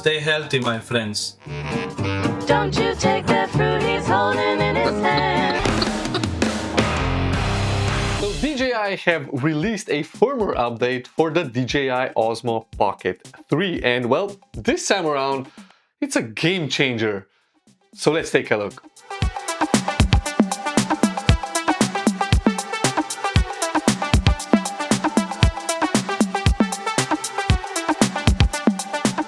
Stay healthy, my friends. Don't you take that fruit he's holding in his hand. So DJI have released a firmware update for the DJI Osmo Pocket 3, and well, this time around, it's a game changer. So let's take a look.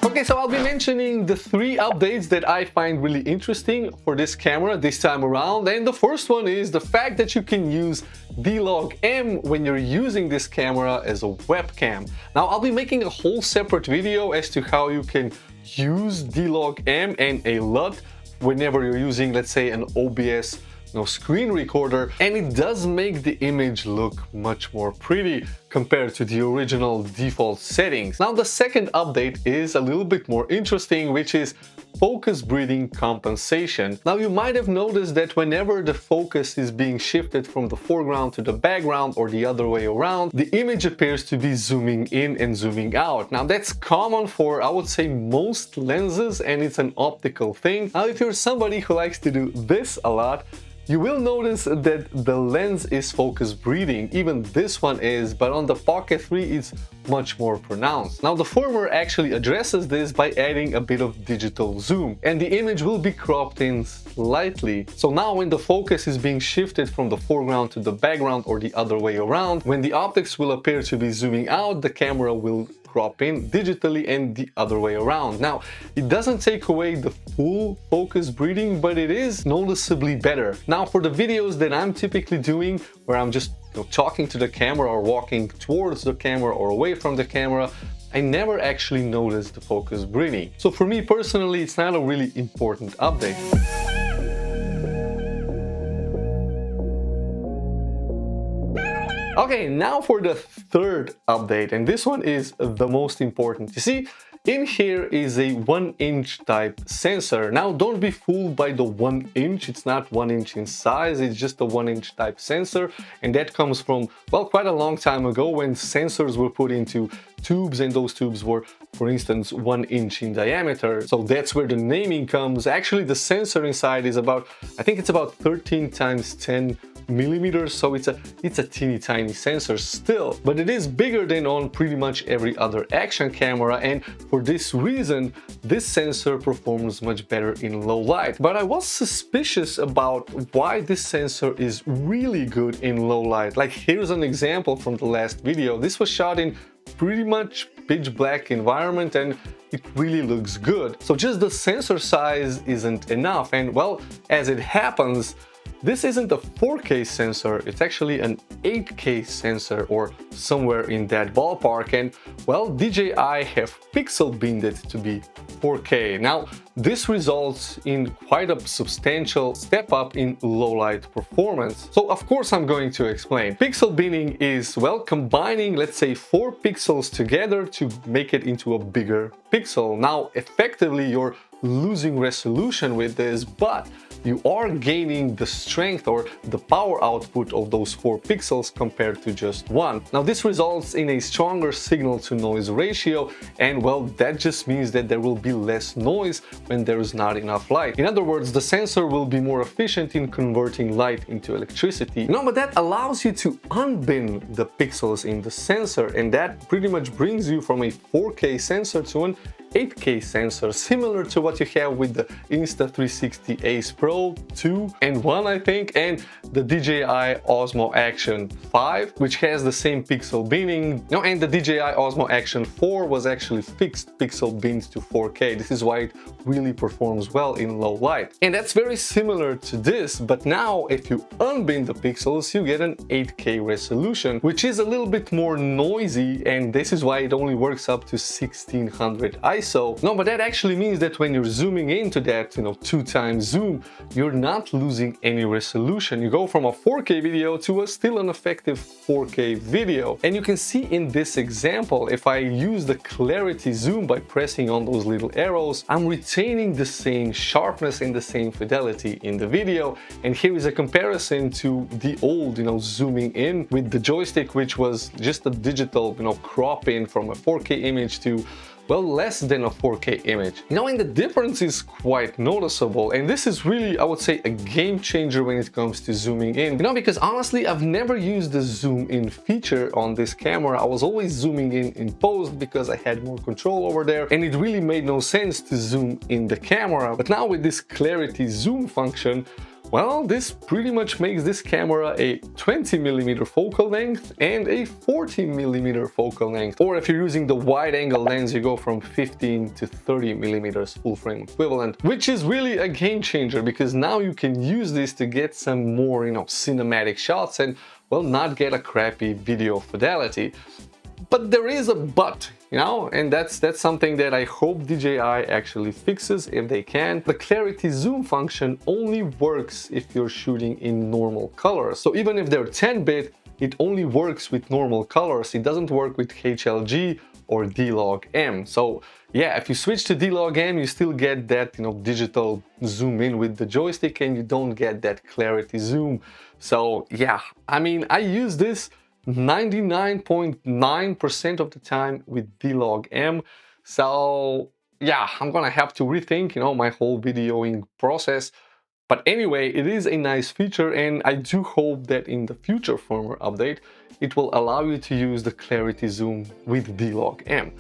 Okay, so I'll be mentioning the three updates that I find really interesting for this camera this time around. And the first one is the fact that you can use D-Log-M when you're using this camera as a webcam. Now, I'll be making a whole separate video as to how you can use D-Log-M and a LUT whenever you're using, let's say, an OBS screen recorder, and it does make the image look much more pretty compared to the original default settings. Now, the second update is a little bit more interesting, which is focus breathing compensation. Now, you might have noticed that whenever the focus is being shifted from the foreground to the background or the other way around, the image appears to be zooming in and zooming out. Now, that's common for, I would say, most lenses, and it's an optical thing. Now, if you're somebody who likes to do this a lot, you will notice that the lens is focus breathing. Even this one is, but on the Pocket 3 it's much more pronounced. Now, the firmware actually addresses this by adding a bit of digital zoom, and the image will be cropped in slightly. So now when the focus is being shifted from the foreground to the background or the other way around, when the optics will appear to be zooming out, the camera will crop in digitally and the other way around. Now, it doesn't take away the full focus breathing, but it is noticeably better. Now, for the videos that I'm typically doing, where I'm just talking to the camera or walking towards the camera or away from the camera, I never actually notice the focus breathing. So for me personally, it's not a really important update. Okay, now for the third update, and this one is the most important. You see, in here is a 1-inch type sensor. Now, don't be fooled by the 1 inch. It's not 1 inch in size, it's just a 1-inch type sensor. And that comes from, well, quite a long time ago when sensors were put into tubes, and those tubes were, for instance, 1 inch in diameter. So that's where the naming comes. Actually, the sensor inside is about, I think it's about 13 times 10 millimeters, so it's a teeny tiny sensor still, but it is bigger than on pretty much every other action camera, and for this reason this sensor performs much better in low light. But I was suspicious about why this sensor is really good in low light. Like, here's an example from the last video. This was shot in pretty much pitch black environment and it really looks good. So just the sensor size isn't enough, and well, as it happens, this isn't a 4K sensor, it's actually an 8K sensor or somewhere in that ballpark, and well, DJI have pixel binned it to be 4K. Now, this results in quite a substantial step up in low light performance. So of course I'm going to explain. Pixel binning is, well, combining, let's say, 4 pixels together to make it into a bigger pixel. Now, effectively you're losing resolution with this, but you are gaining the strength or the power output of those 4 pixels compared to just 1. Now, this results in a stronger signal to noise ratio, and well, that just means that there will be less noise when there is not enough light. In other words, the sensor will be more efficient in converting light into electricity. No, but that allows you to unbin the pixels in the sensor, and that pretty much brings you from a 4K sensor to an 8K sensor, similar to what you have with the Insta360 Ace Pro 2 and 1, I think, and the DJI Osmo Action 5, which has the same pixel binning. No, and the DJI Osmo Action 4 was actually fixed pixel binned to 4K. This is why it really performs well in low light. And that's very similar to this, but now if you unbin the pixels, you get an 8K resolution, which is a little bit more noisy, and this is why it only works up to 1600 ISO. No, but that actually means that when you're zooming into that, 2x zoom, you're not losing any resolution. You go from a 4K video to a still an effective 4K video. And you can see in this example, if I use the clarity zoom by pressing on those little arrows, I'm retaining the same sharpness and the same fidelity in the video. And here is a comparison to the old, zooming in with the joystick, which was just a digital, crop in from a 4K image to well, less than a 4K image. And the difference is quite noticeable, and this is really, I would say, a game changer when it comes to zooming in. Because honestly, I've never used the zoom in feature on this camera. I was always zooming in post because I had more control over there, and it really made no sense to zoom in the camera. But now with this clarity zoom function, well, this pretty much makes this camera a 20mm focal length and a 40mm focal length. Or if you're using the wide angle lens, you go from 15 to 30mm full frame equivalent, which is really a game changer because now you can use this to get some more, cinematic shots and, well, not get a crappy video fidelity. But there is a but, and that's something that I hope DJI actually fixes if they can. The clarity zoom function only works if you're shooting in normal colors. So even if they're 10-bit, it only works with normal colors. It doesn't work with HLG or D-Log-M. So yeah, if you switch to D-Log-M, you still get that, digital zoom in with the joystick, and you don't get that clarity zoom. So yeah, I use this 99.9% of the time with D-Log-M. So yeah, I'm gonna have to rethink, my whole videoing process. But anyway, it is a nice feature, and I do hope that in the future firmware update, it will allow you to use the clarity zoom with D-Log-M.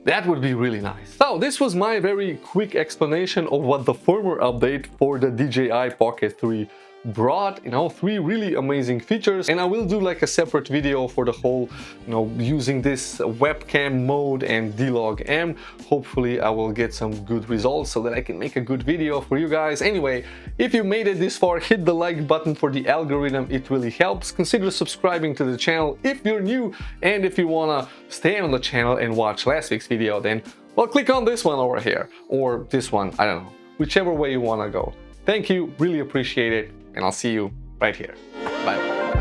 That would be really nice. So this was my very quick explanation of what the firmware update for the DJI Pocket 3 brought. 3 really amazing features, and I will do like a separate video for the whole, using this webcam mode and D-Log-M. Hopefully I will get some good results so that I can make a good video for you guys. Anyway, if you made it this far, hit the like button for the algorithm. It really helps. Consider subscribing to the channel if you're new, and if you wanna stay on the channel and watch last week's video, then, well, click on this one over here, or this one, I don't know, whichever way you wanna go. Thank you, really appreciate it, and I'll see you right here. Bye.